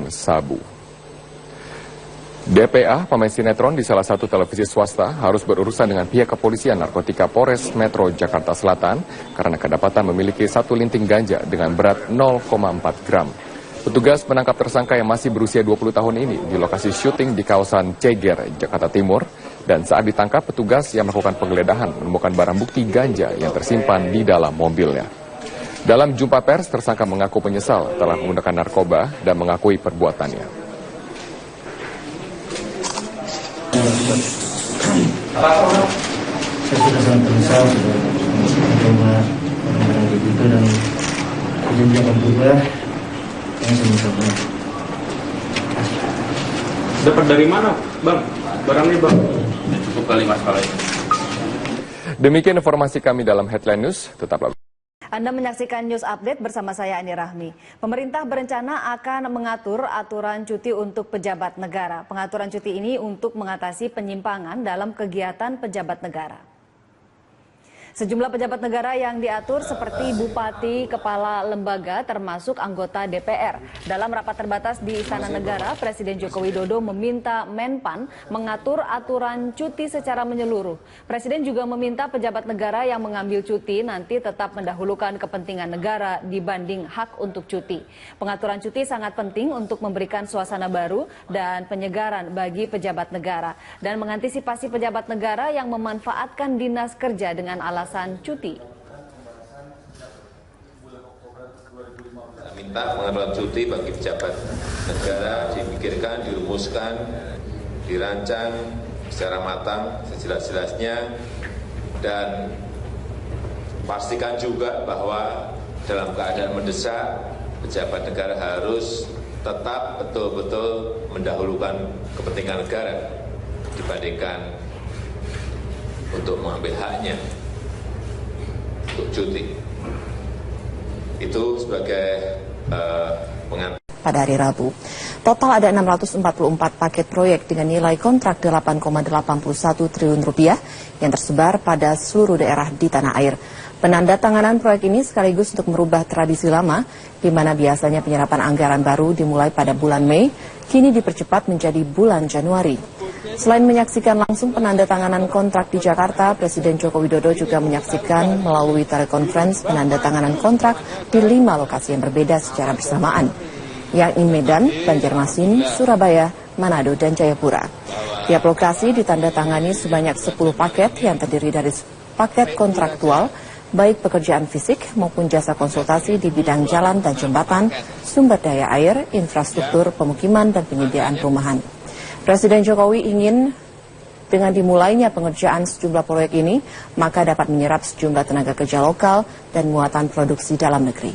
dengan sabu. DPA, pemain sinetron di salah satu televisi swasta, harus berurusan dengan pihak kepolisian narkotika Polres Metro Jakarta Selatan karena kedapatan memiliki satu linting ganja dengan berat 0,4 gram. Petugas menangkap tersangka yang masih berusia 20 tahun ini di lokasi syuting di kawasan Ceger, Jakarta Timur. Dan saat ditangkap, petugas yang melakukan penggeledahan menemukan barang bukti ganja yang tersimpan di dalam mobilnya. Dalam jumpa pers, tersangka mengaku menyesal telah menggunakan narkoba dan mengakui perbuatannya. Saya sudah sangat menyesal sudah mencoba barang-barang begitu dan janji akan berubah. Saya menyesal banget. Dapat dari mana, Bang? Barangnya, Bang? Cukup kali masalah ini. Demikian informasi kami dalam Headline News. Tetaplah. Anda menyaksikan News Update bersama saya Ani Rahmi. Pemerintah berencana akan mengatur aturan cuti untuk pejabat negara. Pengaturan cuti ini untuk mengatasi penyimpangan dalam kegiatan pejabat negara. Sejumlah pejabat negara yang diatur seperti bupati, kepala lembaga, termasuk anggota DPR. Dalam rapat terbatas di Istana Negara, Presiden Joko Widodo meminta Menpan mengatur aturan cuti secara menyeluruh. Presiden juga meminta pejabat negara yang mengambil cuti nanti tetap mendahulukan kepentingan negara dibanding hak untuk cuti. Pengaturan cuti sangat penting untuk memberikan suasana baru dan penyegaran bagi pejabat negara dan mengantisipasi pejabat negara yang memanfaatkan dinas kerja dengan alasan cuti. Minta pengaturan cuti bagi pejabat negara dipikirkan, dirumuskan, dirancang secara matang, sejelas-jelasnya, dan pastikan juga bahwa dalam keadaan mendesak, pejabat negara harus tetap betul-betul mendahulukan kepentingan negara dibandingkan untuk mengambil haknya untuk cuti. Itu sebagai pengantar. Pada hari Rabu, total ada 644 paket proyek dengan nilai kontrak 8,81 triliun rupiah yang tersebar pada seluruh daerah di tanah air. Penandatanganan proyek ini sekaligus untuk merubah tradisi lama, di mana biasanya penyerapan anggaran baru dimulai pada bulan Mei, kini dipercepat menjadi bulan Januari. Selain menyaksikan langsung penandatanganan kontrak di Jakarta, Presiden Joko Widodo juga menyaksikan melalui telekonferensi penandatanganan kontrak di 5 lokasi yang berbeda secara bersamaan, yakni Medan, Banjarmasin, Surabaya, Manado, dan Jayapura. Tiap lokasi ditandatangani sebanyak 10 paket yang terdiri dari paket kontraktual, baik pekerjaan fisik maupun jasa konsultasi di bidang jalan dan jembatan, sumber daya air, infrastruktur, pemukiman, dan penyediaan perumahan. Presiden Jokowi ingin dengan dimulainya pengerjaan sejumlah proyek ini, maka dapat menyerap sejumlah tenaga kerja lokal dan muatan produksi dalam negeri.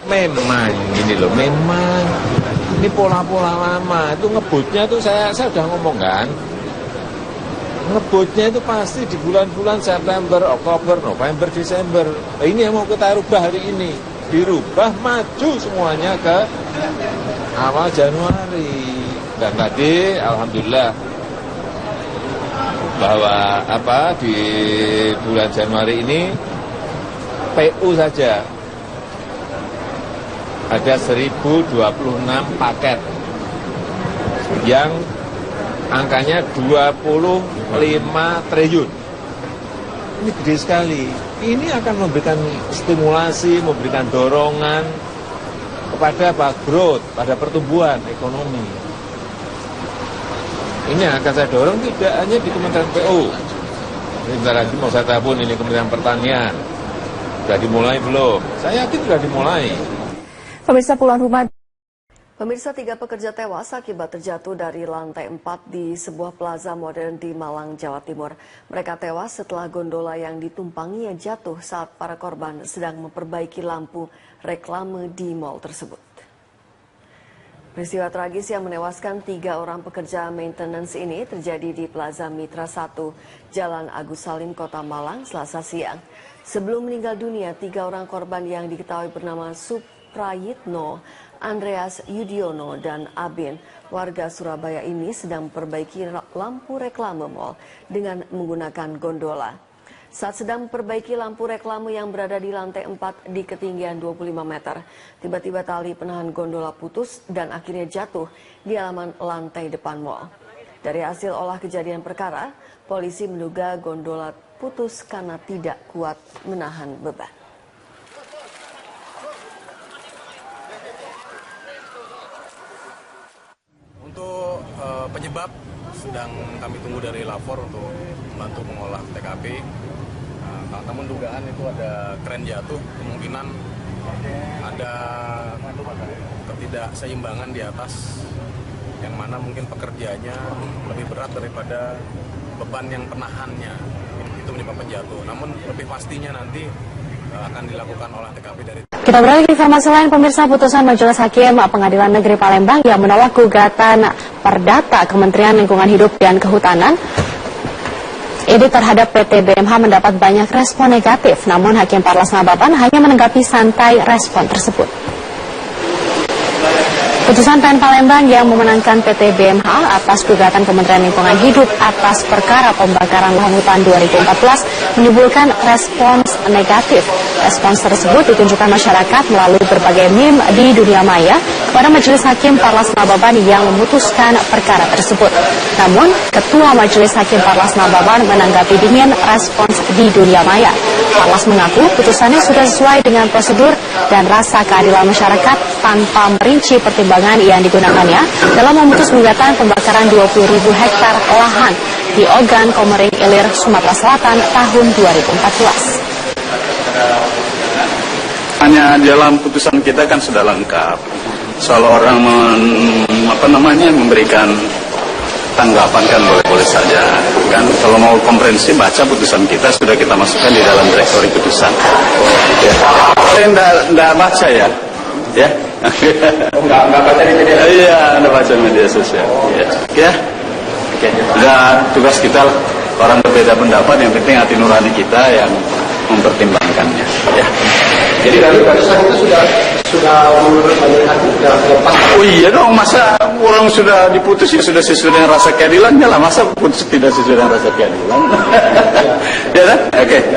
Memang ini loh, memang ini pola-pola lama. Itu ngebutnya tuh saya sudah ngomong kan. Ngebutnya itu pasti di bulan-bulan September, Oktober, November, Desember. Nah, ini yang mau kita rubah hari ini. Dirubah maju semuanya ke awal Januari. Dan tadi alhamdulillah bahwa di bulan Januari ini PU saja ada 1026 paket yang angkanya 25 triliun. Ini gede sekali. Ini akan memberikan stimulasi, memberikan dorongan kepada growth, pada pertumbuhan ekonomi. Ini yang akan saya dorong tidak hanya di Kementerian PU. Sebentar lagi mau saya telepon ini Kementerian Pertanian. Sudah dimulai belum? Saya yakin sudah dimulai. Pemirsa, puluhan rumah. Pemirsa, 3 pekerja tewas akibat terjatuh dari lantai 4 di sebuah plaza modern di Malang, Jawa Timur. Mereka tewas setelah gondola yang ditumpanginya jatuh saat para korban sedang memperbaiki lampu reklame di mal tersebut. Peristiwa tragis yang menewaskan 3 orang pekerja maintenance ini terjadi di Plaza Mitra 1, Jalan Agus Salim, Kota Malang, Selasa siang. Sebelum meninggal dunia, 3 orang korban yang diketahui bernama Suprayitno, Andreas Yudiono, dan Abin, warga Surabaya ini sedang memperbaiki lampu reklame mal dengan menggunakan gondola. saat sedang memperbaiki lampu reklame yang berada di lantai 4 di ketinggian 25 meter. Tiba-tiba tali penahan gondola putus dan akhirnya jatuh di halaman lantai depan mal. Dari hasil olah kejadian perkara, polisi menduga gondola putus karena tidak kuat menahan beban. Untuk penyebab sedang kami tunggu dari lapor untuk membantu mengolah TKP. Namun dugaan itu ada kren jatuh, kemungkinan ada ketidakseimbangan di atas, yang mana mungkin pekerjaannya lebih berat daripada beban yang penahannya, itu menyebabkan jatuh. Namun lebih pastinya nanti akan dilakukan olah TKP dari. Kita beralih ke informasi lain, pemirsa. Putusan Majelis Hakim Pengadilan Negeri Palembang yang menolak gugatan perdata Kementerian Lingkungan Hidup dan Kehutanan ini terhadap PT BMH mendapat banyak respon negatif. Namun Hakim Parlas Nababan hanya menanggapi santai respon tersebut. Putusan PN Palembang yang memenangkan PT BMH atas gugatan Kementerian Lingkungan Hidup atas perkara pembakaran lahan hutan 2014 menimbulkan respons negatif. Respons tersebut ditunjukkan masyarakat melalui berbagai meme di dunia maya kepada Majelis Hakim Parlas Nababan yang memutuskan perkara tersebut. Namun, Ketua Majelis Hakim Parlas Nababan menanggapi dingin respons di dunia maya. Parlas mengaku putusannya sudah sesuai dengan prosedur dan rasa keadilan masyarakat tanpa merinci pertimbangan yang digunakannya dalam memutus gugatan pembakaran 20.000 hektar lahan di Ogan Komering Ilir, Sumatera Selatan tahun 2014. Hanya dalam putusan kita kan sudah lengkap. Soal orang memberikan tanggapan kan boleh-boleh saja. Kan kalau mau komprehensif baca putusan kita sudah kita masukkan di dalam direktori putusan. Ya. Saya enggak baca ya. Ya. Enggak baca di media sosial. Iya, enggak baca media sosial. Ya. Oke. Udah tugas kita orang berbeda pendapat, yang penting hati nurani kita yang mempertimbangkannya. Ya. Jadi dari putusan itu sudah menurut majelis hakim sudah lepas. Oh iya dong, masa orang sudah diputus ya sudah sesuai dengan rasa keadilannya lah, masa putus tidak sesuai dengan rasa keadilan. Ya kan?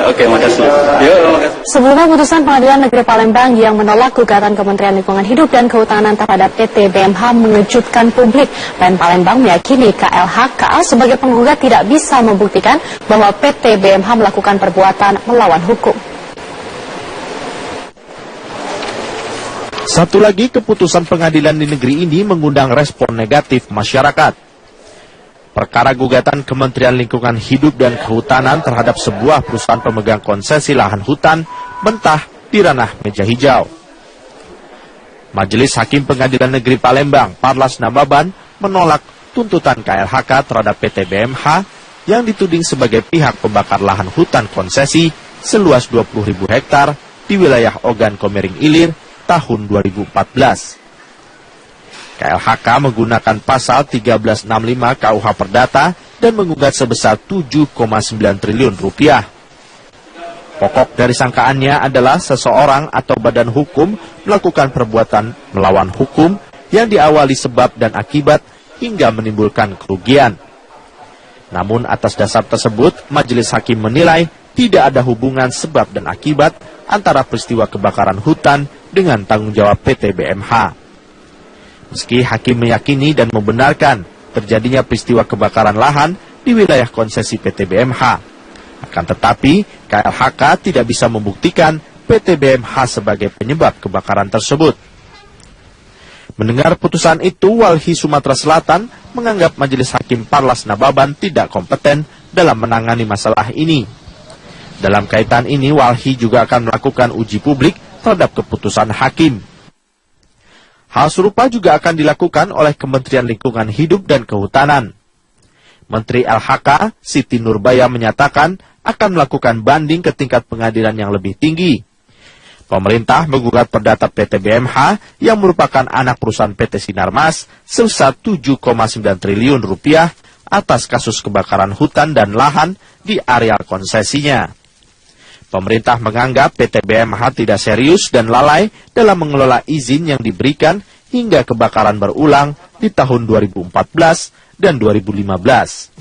Oke, makasih. Makasih. Sebelumnya putusan Pengadilan Negeri Palembang yang menolak gugatan Kementerian Lingkungan Hidup dan Kehutanan terhadap PT BMH mengejutkan publik. PN Palembang meyakini KLHK sebagai penggugat tidak bisa membuktikan bahwa PT BMH melakukan perbuatan melawan hukum. Satu lagi keputusan pengadilan di negeri ini mengundang respon negatif masyarakat. Perkara gugatan Kementerian Lingkungan Hidup dan Kehutanan terhadap sebuah perusahaan pemegang konsesi lahan hutan mentah di ranah meja hijau. Majelis Hakim Pengadilan Negeri Palembang, Parlas Nababan, menolak tuntutan KLHK terhadap PT BMH yang dituding sebagai pihak pembakar lahan hutan konsesi seluas 20.000 hektar di wilayah Ogan Komering Ilir tahun 2014. KLHK menggunakan pasal 1365 KUH Perdata dan menggugat sebesar 7,9 triliun rupiah. Pokok dari sangkaannya adalah seseorang atau badan hukum melakukan perbuatan melawan hukum yang diawali sebab dan akibat hingga menimbulkan kerugian. Namun atas dasar tersebut, Majelis Hakim menilai tidak ada hubungan sebab dan akibat antara peristiwa kebakaran hutan dengan tanggung jawab PT BMH. Meski Hakim meyakini dan membenarkan terjadinya peristiwa kebakaran lahan di wilayah konsesi PT BMH, akan tetapi KLHK tidak bisa membuktikan PT BMH sebagai penyebab kebakaran tersebut. Mendengar putusan itu, Walhi Sumatera Selatan menganggap Majelis Hakim Parlas Nababan tidak kompeten dalam menangani masalah ini. Dalam kaitan ini, Walhi juga akan melakukan uji publik terhadap keputusan hakim. Hal serupa juga akan dilakukan oleh Kementerian Lingkungan Hidup dan Kehutanan. Menteri LHK, Siti Nurbaya, menyatakan akan melakukan banding ke tingkat pengadilan yang lebih tinggi. Pemerintah menggugat perdata PT BMH yang merupakan anak perusahaan PT Sinarmas sebesar 7,9 triliun rupiah atas kasus kebakaran hutan dan lahan di areal konsesinya. Pemerintah menganggap PT BMH tidak serius dan lalai dalam mengelola izin yang diberikan hingga kebakaran berulang di tahun 2014 dan 2015.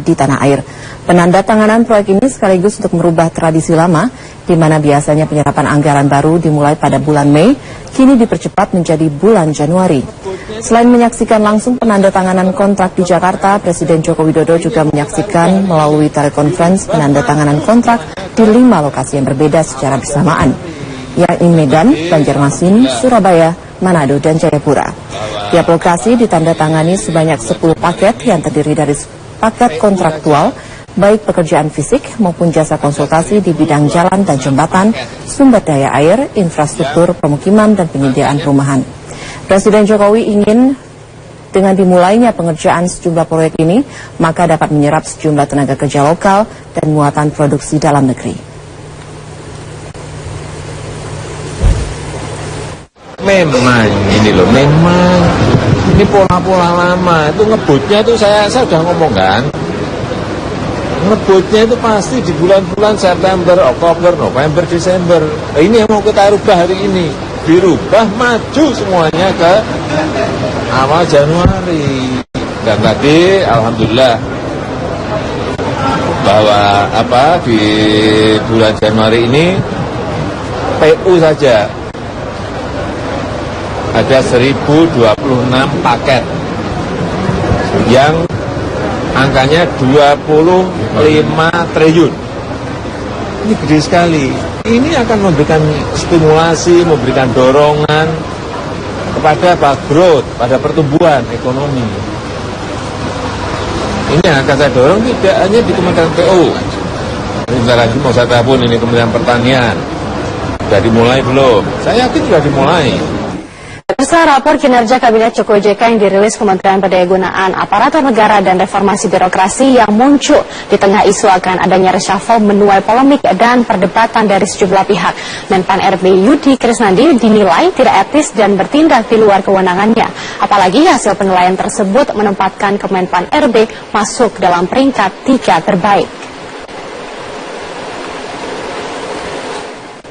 di tanah air. Penandatanganan proyek ini sekaligus untuk merubah tradisi lama, di mana biasanya penyerapan anggaran baru dimulai pada bulan Mei, kini dipercepat menjadi bulan Januari. Selain menyaksikan langsung penandatanganan kontrak di Jakarta, Presiden Joko Widodo juga menyaksikan melalui telekonferensi penandatanganan kontrak di 5 lokasi yang berbeda secara bersamaan, yakni Medan, Banjarmasin, Surabaya, Manado, dan Jayapura. Tiap lokasi ditandatangani sebanyak 10 paket yang terdiri dari paket kontraktual, baik pekerjaan fisik maupun jasa konsultasi di bidang jalan dan jembatan, sumber daya air, infrastruktur, pemukiman, dan penyediaan perumahan. Presiden Jokowi ingin dengan dimulainya pengerjaan sejumlah proyek ini, maka dapat menyerap sejumlah tenaga kerja lokal dan muatan produksi dalam negeri. Memang ini loh, memang ini pola-pola lama. Itu ngebutnya itu saya sudah ngomong kan. Ngebutnya itu pasti di bulan-bulan September, Oktober, November, Desember. Nah, ini yang mau kita rubah hari ini. Dirubah maju semuanya ke awal Januari. Dan tadi alhamdulillah bahwa di bulan Januari ini PU saja ada 1026 paket yang angkanya 25 triliun. Ini gede sekali. Ini akan memberikan stimulasi, memberikan dorongan kepada growth, pada pertumbuhan ekonomi. Ini yang akan saya dorong tidak hanya di Kementerian PU. Sebentar lagi mau saya telepon ini Kementerian Pertanian. Sudah dimulai belum? Saya yakin sudah dimulai. Pemirsa, rapor kinerja Kabinet Jokowi JK yang dirilis Kementerian Pendayagunaan Aparatur Negara dan Reformasi Birokrasi yang muncul di tengah isu akan adanya reshuffle menuai polemik dan perdebatan dari sejumlah pihak. Menpan RB Yudi Krisnandi dinilai tidak etis dan bertindak di luar kewenangannya. Apalagi hasil penilaian tersebut menempatkan Kemenpan RB masuk dalam peringkat 3 terbaik.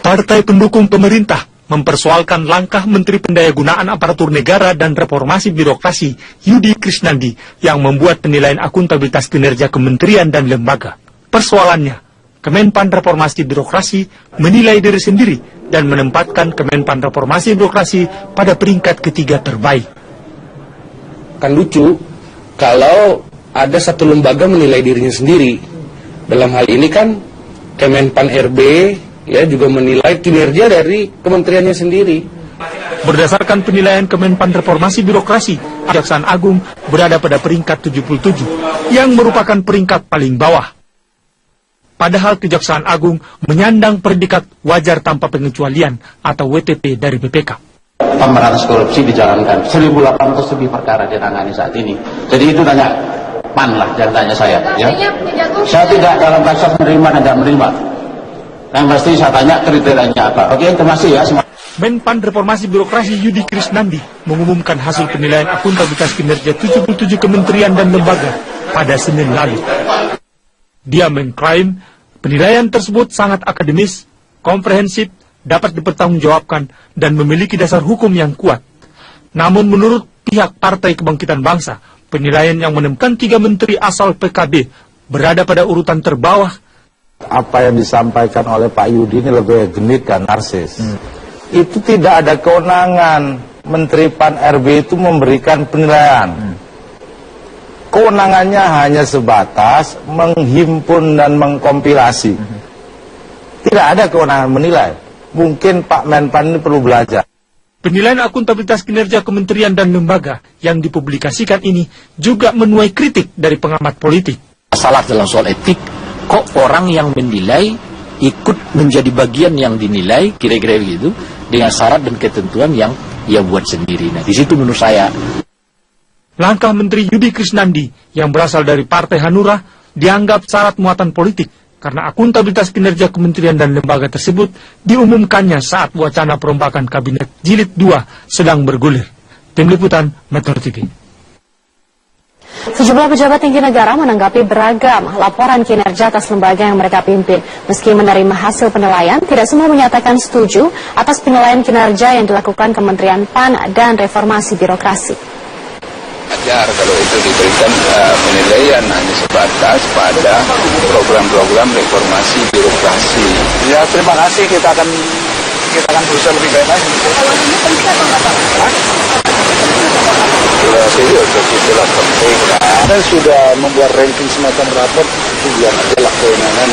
Partai pendukung pemerintah mempersoalkan langkah Menteri Pendayagunaan Aparatur Negara dan Reformasi Birokrasi Yudi Krisnandi yang membuat penilaian akuntabilitas kinerja kementerian dan lembaga. Persoalannya, Kemenpan Reformasi Birokrasi menilai diri sendiri dan menempatkan Kemenpan Reformasi Birokrasi pada peringkat ketiga terbaik. Kan lucu kalau ada satu lembaga menilai dirinya sendiri. Dalam hal ini kan Kemenpan RB ya juga menilai kinerja dari kementeriannya sendiri. Berdasarkan penilaian Kemenpan Reformasi Birokrasi, Kejaksaan Agung berada pada peringkat 77, yang merupakan peringkat paling bawah. Padahal Kejaksaan Agung menyandang predikat wajar tanpa pengecualian atau WTP dari BPK. Pemberantasan korupsi dijalankan, 1.800 lebih perkara ditangani saat ini. Jadi itu tanya PAN lah, jangan tanya saya. Ya? Saya tidak dalam kasus menerima dan tidak menerima. Yang pasti saya tanya kriterianya apa. Oke, terima kasih ya. Menpan Reformasi Birokrasi Yudi Krisnandi mengumumkan hasil penilaian akuntabilitas kinerja 77 kementerian dan lembaga pada Senin lalu. Dia mengklaim penilaian tersebut sangat akademis, komprehensif, dapat dipertanggungjawabkan, dan memiliki dasar hukum yang kuat. Namun menurut pihak Partai Kebangkitan Bangsa, penilaian yang menemukan 3 menteri asal PKB berada pada urutan terbawah. Apa yang disampaikan oleh Pak Yudi ini lebih genit dan narsis. Itu tidak ada kewenangan Menteri Pan RB itu memberikan penilaian. Kewenangannya hanya sebatas menghimpun dan mengkompilasi. Tidak ada kewenangan menilai. Mungkin Pak Menpan ini perlu belajar. Penilaian akuntabilitas kinerja kementerian dan lembaga yang dipublikasikan ini juga menuai kritik dari pengamat politik. Salah dalam soal etik, kok orang yang menilai ikut menjadi bagian yang dinilai, kira-kira begitu, dengan syarat dan ketentuan yang ia buat sendiri. Nah, di situ menurut saya. Langkah Menteri Yudi Krisnandi yang berasal dari Partai Hanura dianggap syarat muatan politik karena akuntabilitas kinerja kementerian dan lembaga tersebut diumumkannya saat wacana perombakan Kabinet Jilid 2 sedang bergulir. Tim Liputan Metro TV. Sejumlah pejabat tinggi negara menanggapi beragam laporan kinerja atas lembaga yang mereka pimpin. Meski menerima hasil penilaian, tidak semua menyatakan setuju atas penilaian kinerja yang dilakukan Kementerian PAN dan Reformasi Birokrasi. wajar kalau itu diberikan penilaian hanya sebatas pada program-program reformasi birokrasi. Ya, terima kasih, kita akan berusaha lebih baik lagi. Serius, itulah penting. Kita sudah membuat ranking semacam rapor, itu biar adalah kewenangan